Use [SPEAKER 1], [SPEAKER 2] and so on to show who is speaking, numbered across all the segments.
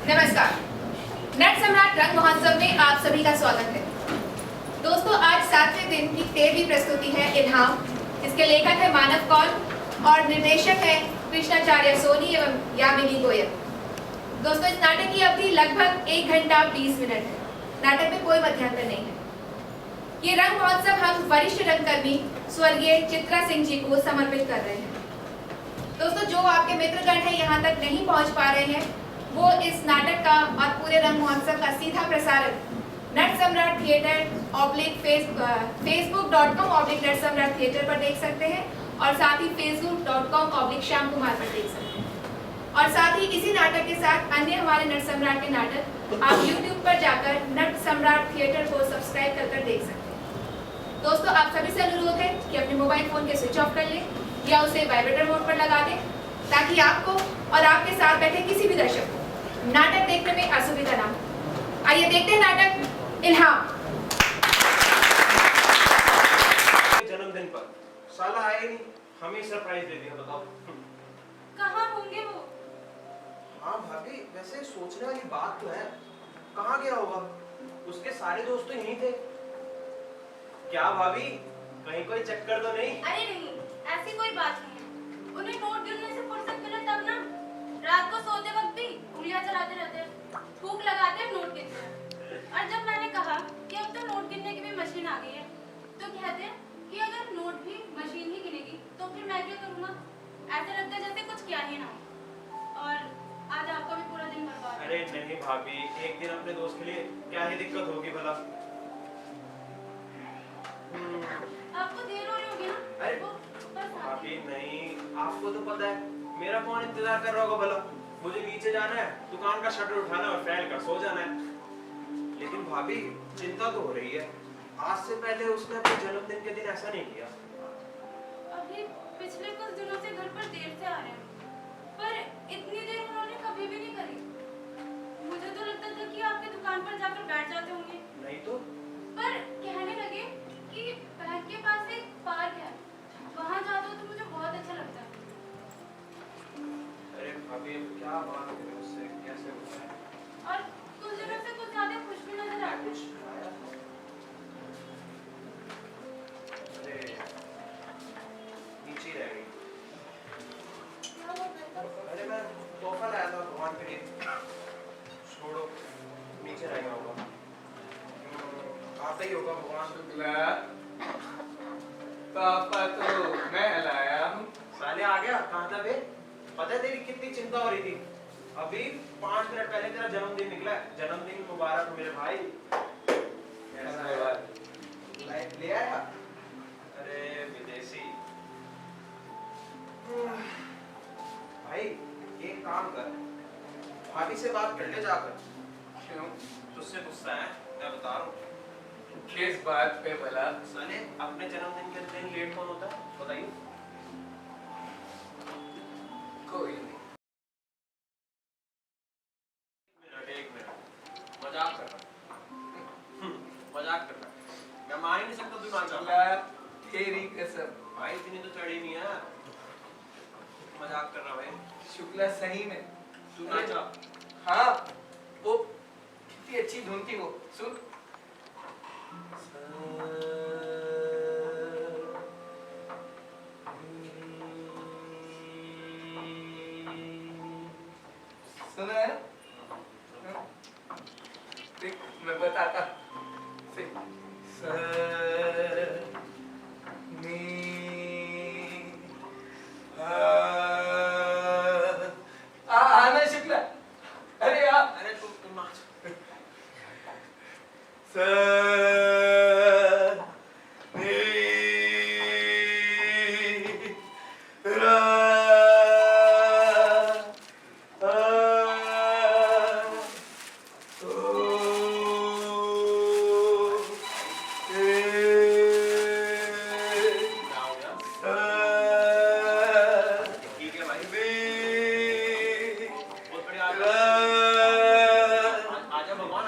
[SPEAKER 1] नमस्कार। नट सम्राट रंग महोत्सव में आप सभी का स्वागत है। दोस्तों, आज 7वें दिन की 13वीं प्रस्तुति है इल्हाम, जिसके लेखक है मानव कौल और निर्देशक है कृष्णाचार्य सोनी एवं यामिनी गोयल। दोस्तों, इस नाटक की अवधि लगभग 1 घंटा 20 मिनट है। नाटक में कोई मध्यांतर नहीं है। ये रंग महोत्सव हम वरिष्ठ रंगकर्मी स्वर्गीय चित्रा सिंह जी को समर्पित कर रहे हैं। दोस्तों, जो आपके मित्रगण हैं यहाँ तक नहीं पहुँच पा रहे हैं, वो इस नाटक का और पूरे रंग महोत्सव का सीधा प्रसारण नट सम्राट थिएटर ऑब्लिक facebook.com/नट सम्राट थिएटर पर देख सकते हैं और साथ ही facebook.com/श्याम कुमार पर देख सकते हैं। और साथ ही इसी नाटक के साथ अन्य हमारे नट सम्राट के नाटक आप YouTube पर जाकर नट सम्राट थिएटर को सब्सक्राइब कर देख सकते हैं। दोस्तों, आप सभी से अनुरोध है कि अपने मोबाइल फोन के स्विच ऑफ कर लें या उसे वाइब्रेटर मोड पर लगा दें, ताकि आपको और आपके साथ बैठे किसी भी दर्शक को नाटक देखने में असुविधा ना हो। आइए देखते हैं नाटक इल्हाम।
[SPEAKER 2] जन्मदिन पर साला आए नहीं, हमें सरप्राइज दे दिया। बताओ
[SPEAKER 3] कहाँ होंगे वो?
[SPEAKER 2] हाँ भाभी, वैसे सोचने वाली बात तो है, कहाँ गया होगा? उसके सारे दोस्त तो यहीं थे। क्या भाभी, कहीं कोई चक्कर तो नहीं?
[SPEAKER 3] अरे नहीं, ऐसी कोई बात नहीं है। उन्हें नोट गिनने से फुर्सत मिले तब ना। रात को सोते वक्त भी उंगलियां चलाते रहते हैं, फूंक लगाते हैं, नोट गिनते हैं। और जब मैंने कहा कि अब तो नोट गिनने की भी मशीन आ गई है, तो कहते हैं कि अगर नोट भी मशीन ही गिनेगी तो फिर मैं क्या करूँगा? ऐसा लगता है जैसे कुछ किया ही ना हो। और आज आपका भी पूरा दिन बर्बाद।
[SPEAKER 2] अरे नहीं भाभी, एक दिन अपने दोस्त के लिए क्या ही दिक्कत होगी भला।
[SPEAKER 3] आपको देर हो रही होगी ना?
[SPEAKER 2] अरे
[SPEAKER 3] वो बस
[SPEAKER 2] भाभी नहीं, आपको तो पता है मेरा कौन इंतजार कर रहा होगा भला। मुझे नीचे जाना है, दुकान का शटर उठाना और फैल कर सो जाना है। लेकिन भाभी, चिंता तो हो रही है। आज से पहले उसने अपने जन्मदिन के दिन ऐसा नहीं किया।
[SPEAKER 3] अभी पिछले कुछ दिनों से घर पर देर से आ रहे हैं, पर इतनी देर उन्होंने कभी भी नहीं करी। मुझे तो लगता था कि आपकी दुकान पर जाकर बैठ जाते होंगे।
[SPEAKER 2] नहीं तो
[SPEAKER 3] पर कहने लगे कि बैंक के पास एक पार्क है, वहाँ जाते हो तो मुझे बहुत अच्छा लगता है।
[SPEAKER 2] अरे भाभी, अब क्या बात करें उससे, कैसे होता है?
[SPEAKER 3] और कुछ दिनों से कुछ ज्यादा खुश भी नजर आते
[SPEAKER 2] कुछ
[SPEAKER 3] हैं।
[SPEAKER 2] खाया था? अरे नीचे ही रह गई।
[SPEAKER 3] क्या हो गया था?
[SPEAKER 2] अरे मैं तोहफा लाया था भगवान के लिए। छोड़ो, नीचे रह गया होगा। आता ही होगा भगवान।
[SPEAKER 4] शुक्ला, पापा तो मैं लाया हूँ।
[SPEAKER 2] साले आ गया, कहाँ था बे? पता है तेरी कितनी चिंता हो रही थी? अभी 5 मिनट पहले तेरा जन्मदिन निकला है। जन्मदिन मुबारक हो मेरे भाई। लाइट ले आया? अरे विदेशी भाई, एक काम कर, भाभी से बात कर ले जाकर।
[SPEAKER 4] क्यों?
[SPEAKER 2] तुझसे गुस्सा है, मैं बता रहा हूँ।
[SPEAKER 4] किस बात पे भला?
[SPEAKER 2] साले, अपने जन्मदिन के दिन लेट कौन होता है बताइए?
[SPEAKER 4] कोई नहीं।
[SPEAKER 2] एक मिनट, मजाक कर रहा। मजाक कर रहा। मैं मान ही नहीं सकता तू ना चाह।
[SPEAKER 4] शुक्ला, तेरी कसम।
[SPEAKER 2] भाई इतनी तो चढ़ी नहीं है। मजाक कर रहा भाई।
[SPEAKER 4] शुक्ला सही में।
[SPEAKER 2] तू ना चाह।
[SPEAKER 4] हाँ, वो कितनी अच्छी धुन थी वो। सुन। सुना है? देख, मैं बताता। आना शुक्ला। अरे यार,
[SPEAKER 2] अरे तू नाच। ठीक है भाई, बहुत बढ़िया। आजा भगवान, आजा भगवान।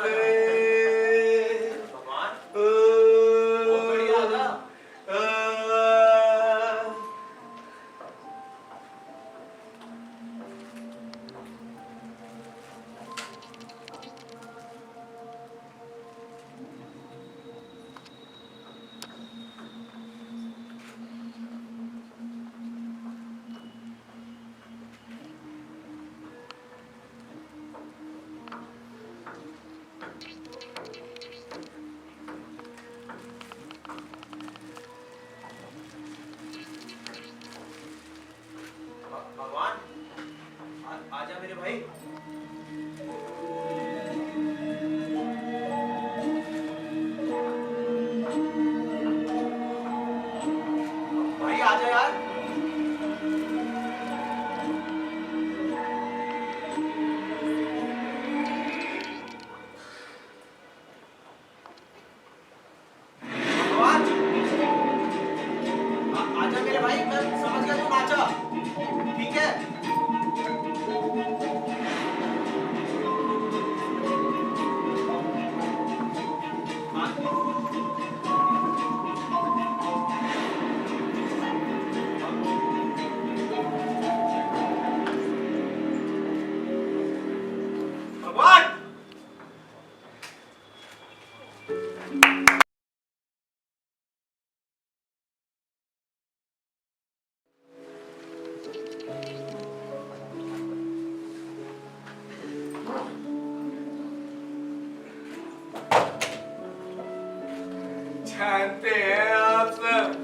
[SPEAKER 5] जानते हैं आप सब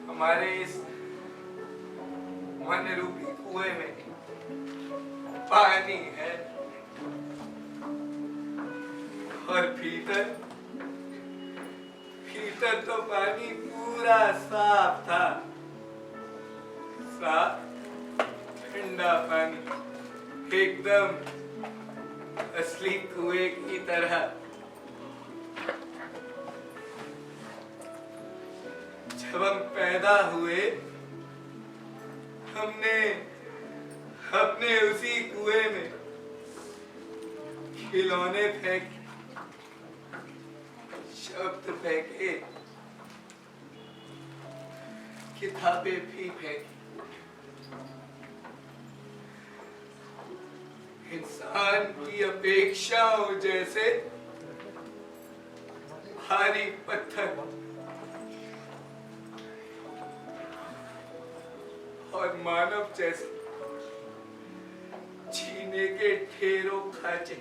[SPEAKER 5] हमारे इस मन रूपी कुएं में पानी है और भीतर भीतर तो पानी पूरा साफ था, साफ ठंडा पानी एकदम असली कुएं की तरह। जब हम पैदा हुए हमने अपने उसी कुएं में खिलौने फेंके, शब्द फेंके, किताबें भी फेंकी। इंसान की अपेक्षाओं जैसे भारी पत्थर और मानव जैसे जीने के ढेरों खाचे।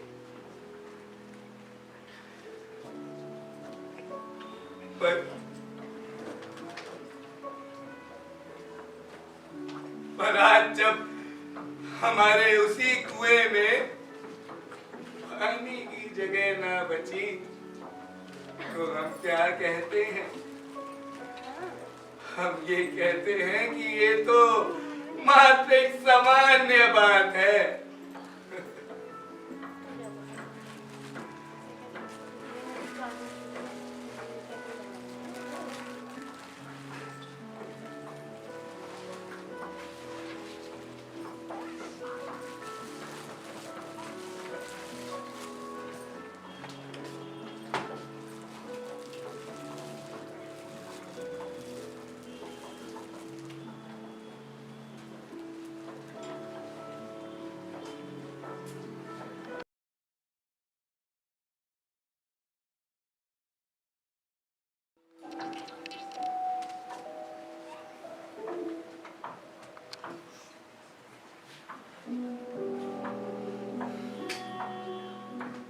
[SPEAKER 5] पर आज जब हमारे उसी कुएं में पानी की जगह ना बची तो हम क्या कहते हैं? हम ये कहते हैं कि ये तो मात्र एक सामान्य बात है।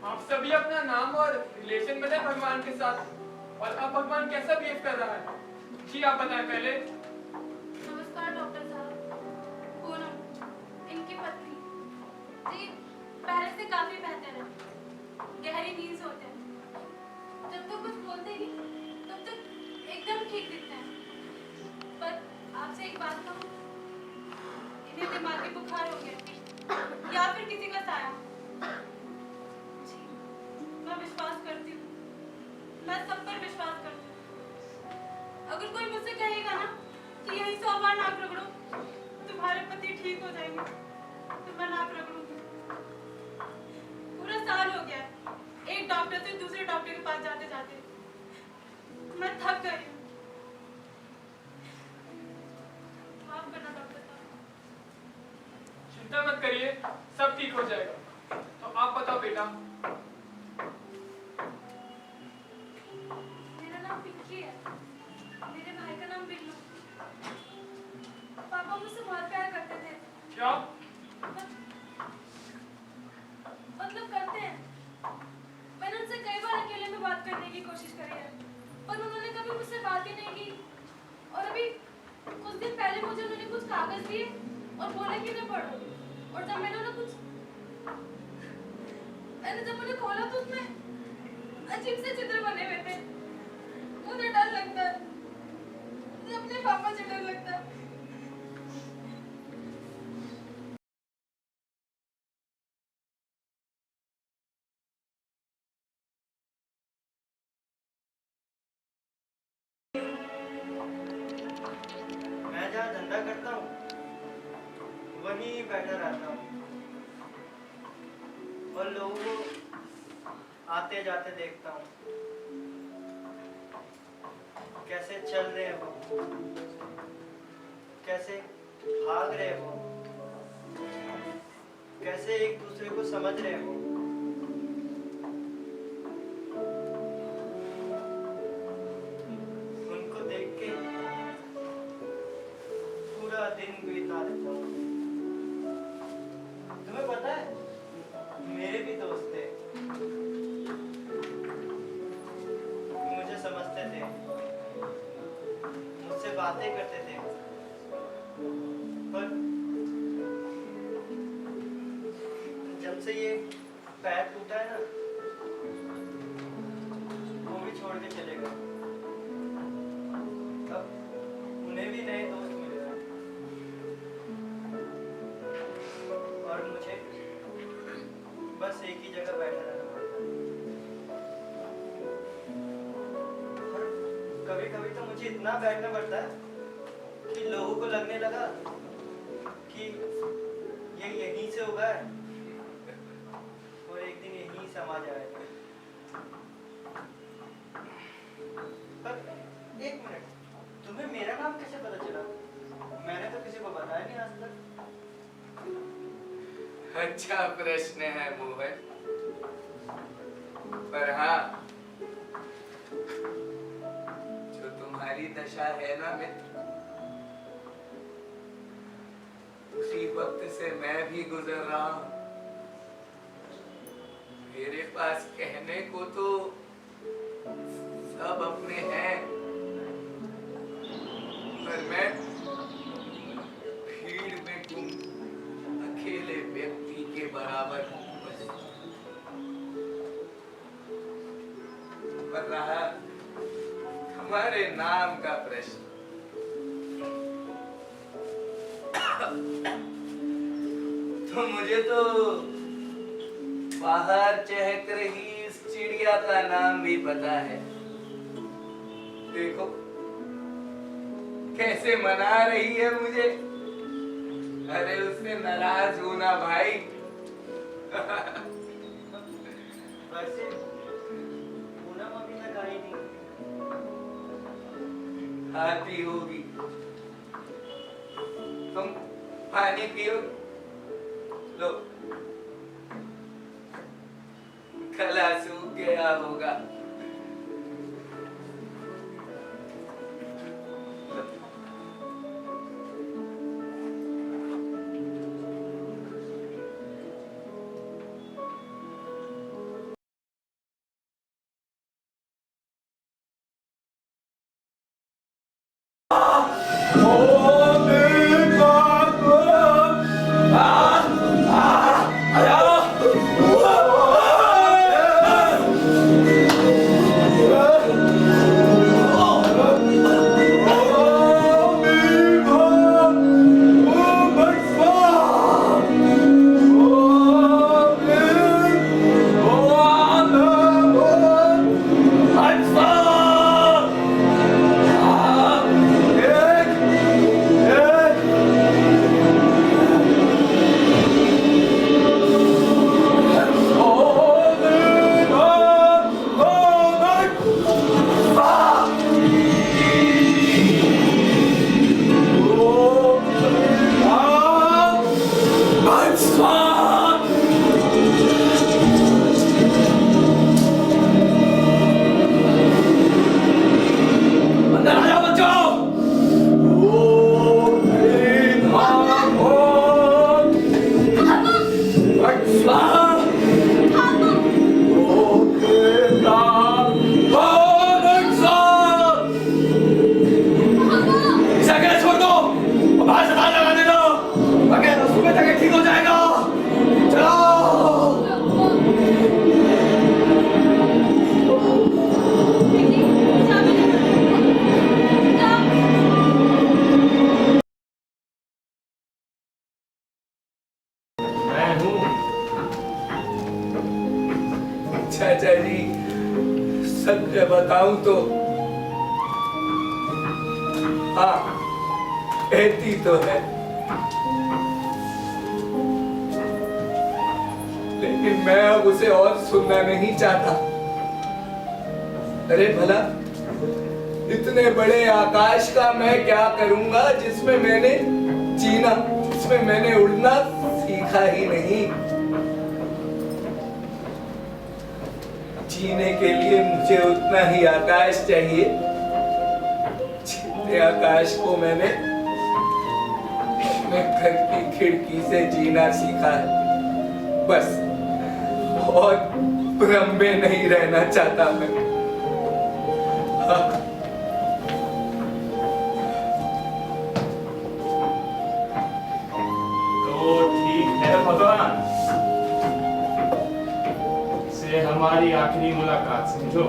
[SPEAKER 4] आप सभी अपना नाम और रिलेशन बताएं भगवान के साथ, और अब भगवान कैसा बिहेव कर रहा है। जी आप बताएं पहले।
[SPEAKER 3] नमस्कार डॉक्टर साहब, पूनम इनकी पत्नी। जी पहले से काफी बेहतर है, गहरी नींद सोते हैं, जब तो कुछ बोलते ही तब तक एकदम ठीक दिखते हैं। पर आपसे एक बात कहूँ, इन्हें दिमागी बुखार हो गया या फिर किसी का साया। जी मैं विश्वास करती हूँ, मैं सब पर विश्वास करती हूँ। अगर कोई मुझसे कहेगा ना कि यही 100 बार नाक रगड़ो तुम्हारे पति ठीक हो जाएंगे, तो मैं नाक रगड़ूंगी। पूरा साल हो गया एक डॉक्टर से दूसरे डॉक्टर के पास जाते जाते, मैं थक गई हूँ। माफ करना डॉक्टर साहब।
[SPEAKER 4] चिंता मत करिए, सब ठीक हो जाएगा। तो आप बताओ बेटा।
[SPEAKER 3] मेरा नाम पिंकी है, मेरे भाई का नाम बिल्लू। पापा मुझसे बहुत प्यार करते थे।
[SPEAKER 4] क्या?
[SPEAKER 3] मतलब करते हैं। मैंने उनसे कई बार अकेले में बात करने की कोशिश करी है, पर उन्होंने कभी मुझसे बात ही नहीं की। और अभी कुछ दिन पहले मुझे उन्होंने कुछ कागज दिए और बोले कि इन्हें पढ़ो। और जब मैंने उन्हें खोला तो उसमें अजीब से चित्र बने हुए थे। मुझे डर लगता है, मुझे अपने पापा से डर लगता है।
[SPEAKER 6] मैं जहाँ धंधा करता हूँ वहीं बैठा रहता हूँ और लोगों को आते जाते देखता हूँ, कैसे चल रहे हो, कैसे भाग रहे हो, कैसे एक दूसरे को समझ रहे हो। उनको देख के पूरा दिन बिता देता हूँ। बातें करते थे, पर जब से ये पैर टूटा है ना, वो भी छोड़ के चले गए। अब उन्हें भी नए दोस्त मिले हैं और मुझे बस एक ही जगह बैठा रहना पड़ता है। और कभी कभी तो मुझे इतना बैठना पड़ता है कि लोगों को लगने लगा कि ये यहीं से उगा है और एक दिन यहीं समा जाएगा। पर एक मिनट, तुम्हें मेरा नाम कैसे पता चला? मैंने तो किसी को बताया नहीं आज तक।
[SPEAKER 5] अच्छा प्रश्न है मोहन, पर हाँ, जो तुम्हारी दशा है ना मित्र, उसी वक्त से मैं भी गुजर रहा हूं। मेरे पास कहने को तो सब अपने हैं, पर मैं भीड़ में गुम अकेले व्यक्ति के बराबर हूं बस। पर रहा हमारे नाम का प्रश्न, तो मुझे तो बाहर चहक रही इस चिड़िया का नाम भी पता है। देखो कैसे मना रही है मुझे। अरे उससे नाराज होना भाई।
[SPEAKER 6] वैसे पूनम अभी तक आई नहीं।
[SPEAKER 5] आती होगी। तुम पानी पियो, लो। गला सूख गया होगा। चाचा जी, सच बताऊं तो हाँ, कहती तो है, लेकिन मैं अब उसे और सुनना नहीं चाहता। अरे भला इतने बड़े आकाश का मैं क्या करूंगा जिसमें मैंने जीना, जिसमें मैंने उड़ना सीखा ही नहीं। जीने के लिए मुझे उतना ही आकाश चाहिए जितने आकाश को मैंने अपने घर की खिड़की से जीना सीखा है। बस, और भ्रम में नहीं रहना चाहता मैं।
[SPEAKER 7] हमारी आखिरी मुलाकात समझो।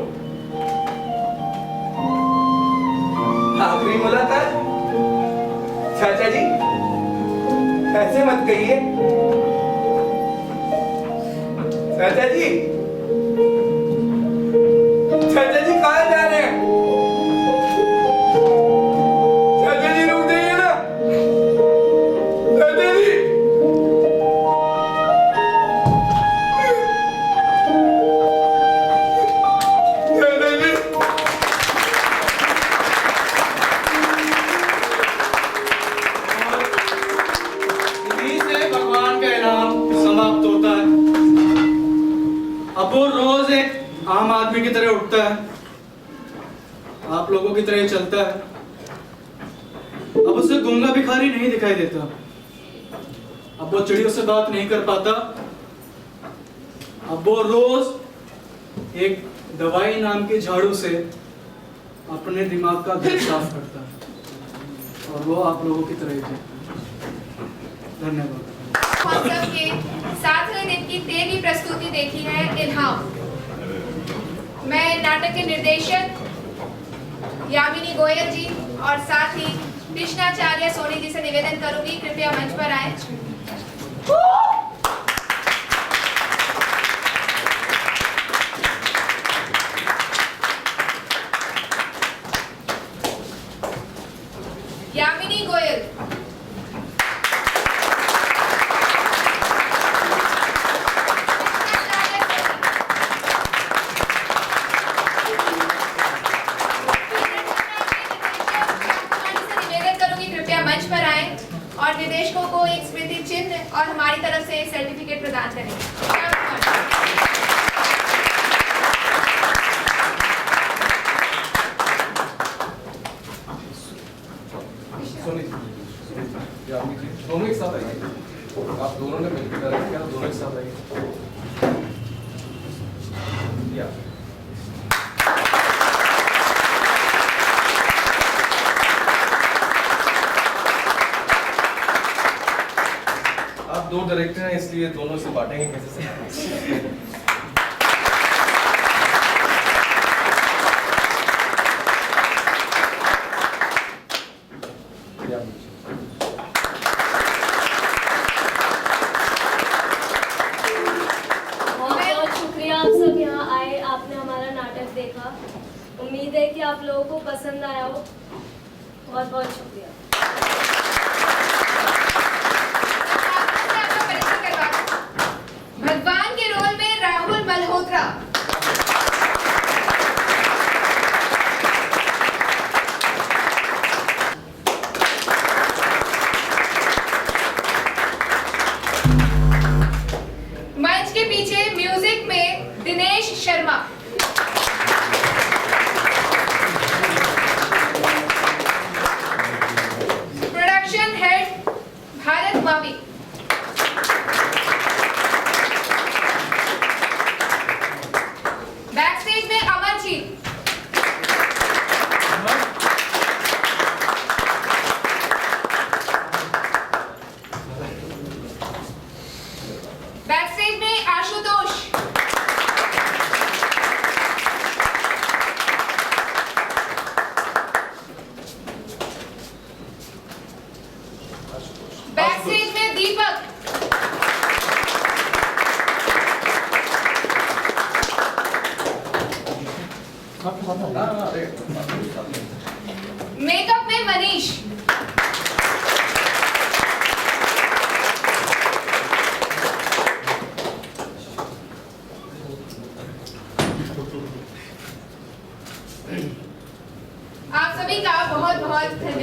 [SPEAKER 5] आखिरी मुलाकात? चाचा जी ऐसे मत कहिए। चाचा जी, चाचा जी कहाँ जा रहे हैं? चाचा जी रुक जाइए ना। चाचा जी, चाचा जी।
[SPEAKER 6] इन्हीं से भगवान का इनाम समाप्त होता है। अब वो रोज एक आम आदमी की तरह उठता है, आप लोगों की तरह ही चलता है। अब उसे गूंगा भिखारी नहीं दिखाई देता, अब वो चिड़ियों से बात नहीं कर पाता। अब वो रोज एक दवाई नाम के झाड़ू से अपने दिमाग का घर साफ करता है, और वो आप लोगों की तरह ही है। धन्यवाद।
[SPEAKER 1] महोत्सव के 7वें दिन की 13वीं प्रस्तुति देखी है इल्हाम। मैं नाटक के निर्देशक यामिनी गोयल जी और साथ ही कृष्णाचार्य सोनी जी से निवेदन करूंगी, कृपया मंच पर आए। यामिनी गोयल, मंच पर आए और निर्देशकों को एक स्मृति चिन्ह और हमारी तरफ से सर्टिफिकेट प्रदान करें।
[SPEAKER 8] दोनों एक साथ आइए। आप दोनों ने मिलकर डायरेक्ट किया, दोनों एक साथ आइए। आप दो डायरेक्टर हैं, इसलिए दोनों से बांटेंगे कैसे से।
[SPEAKER 9] उम्मीद है कि आप लोगों को पसंद आया हो। बहुत बहुत शुक्रिया।
[SPEAKER 1] भगवान के रोल में राहुल मल्होत्रा, मंच के पीछे म्यूजिक में Dinesh Sharma, production head Bharat Mavi, backstage में अमरजीत, बैकस्टेज में आशुतोष, बैकस्टेज में दीपक, मेकअप में मनीष, आप सभी का बहुत बहुत धन्यवाद।